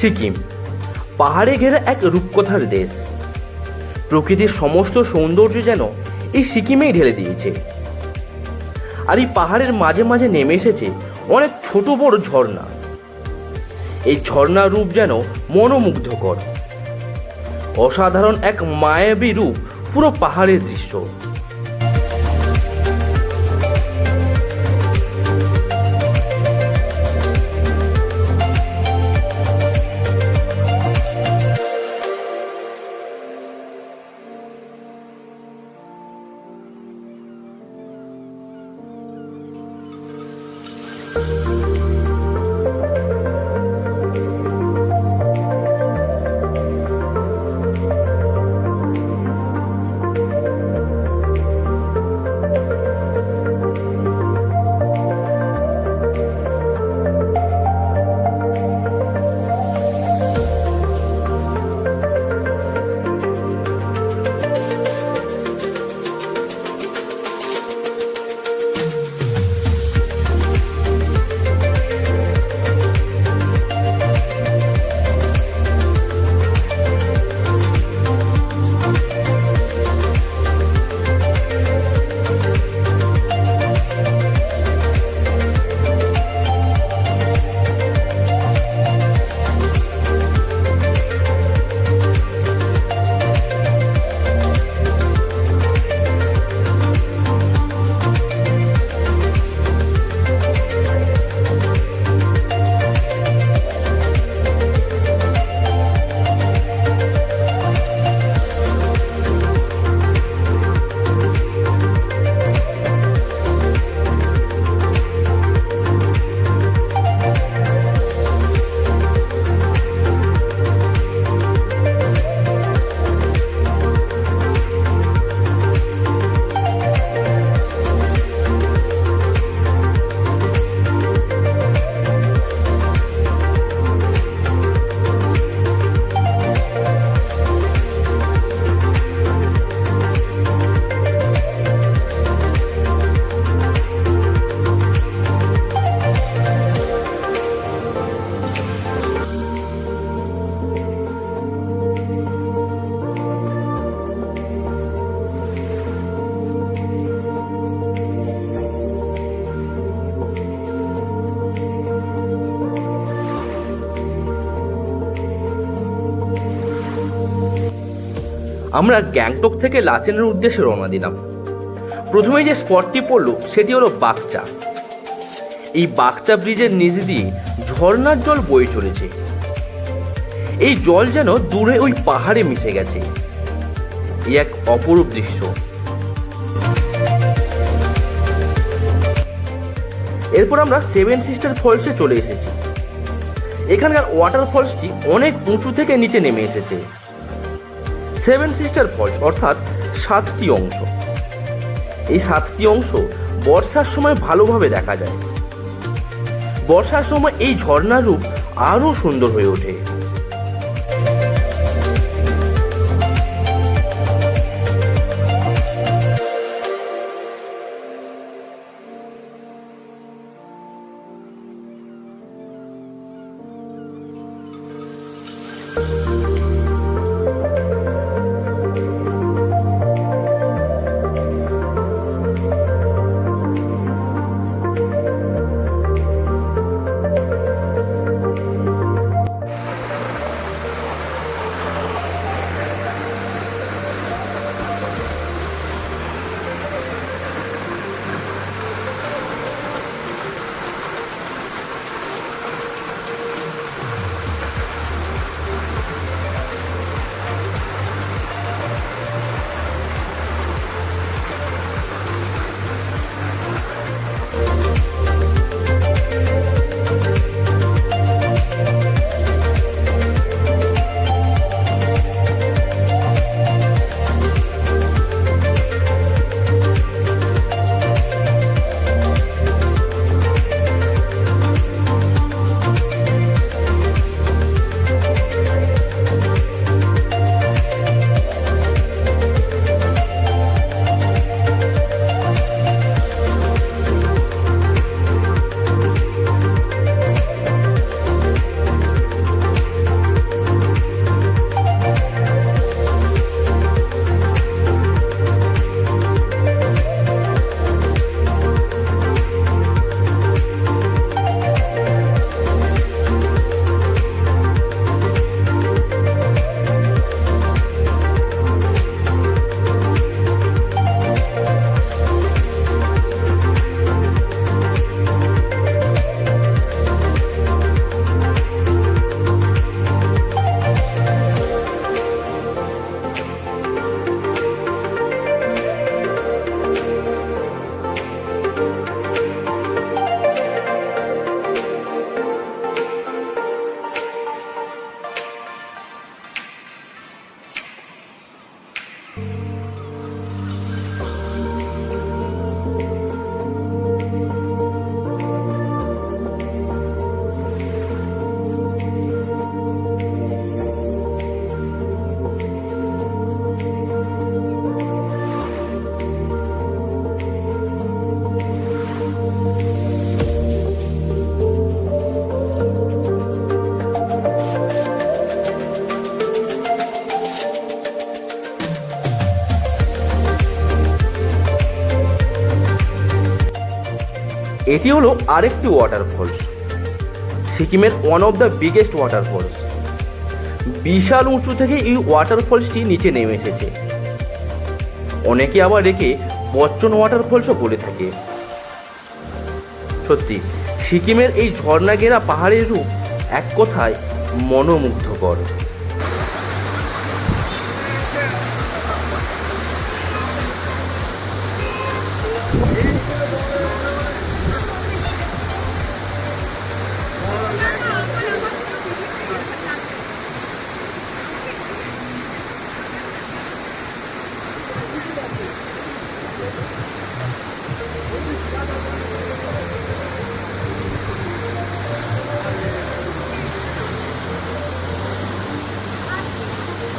সিকিম পাহাড়ে ঘেরা এক রূপকথার দেশ। প্রকৃতির সমস্ত সৌন্দর্য যেন এই সিকিমেই ঢেলে দিয়েছে। আর এই পাহাড়ের মাঝে মাঝে নেমে এসেছে অনেক ছোট বড় ঝর্ণা। এই ঝর্ণার রূপ যেন মনোমুগ্ধকর, অসাধারণ এক মায়াবী রূপ পুরো পাহাড়ের দৃশ্য। আমরা গ্যাংটক থেকে লাচেনের উদ্দেশ্যে রওনা দিলাম। প্রথমে যে স্পটটি পড়ল সেটি হলো বাগচা। এই বাগচা ব্রিজের নিচ দিয়ে ঝর্ণার জল বয়ে চলেছে। এই জল যেন দূরে ওই পাহাড়ে মিশে গেছে। এই এক অপরূপ দৃশ্য। এরপর আমরা সেভেন সিস্টার ফলসে চলে এসেছি। এখানকার ওয়াটারফলসটি অনেক উঁচু থেকে নিচে নেমে এসেছে। সেভেন সিস্টার ফলস অর্থাৎ 7টি অংশ। এই 7টি অংশ বর্ষার সময় ভালোভাবে দেখা যায়। বর্ষার সময় এই ঝর্ণার রূপ আরও সুন্দর হয়ে ওঠে। এটি হলো আরেকটি ওয়াটারফলস, সিকিমের one of the biggest waterfalls. বিশাল উঁচু থেকে এই ওয়াটারফলসটি নিচে নেমে এসেছে। অনেকে আবার একে বচ্চন ওয়াটারফলসও বলে থাকে। সত্যি সিকিমের এই ঝর্ণা ঘেরা পাহাড়ের রূপ এক কথায় মনোমুগ্ধকর।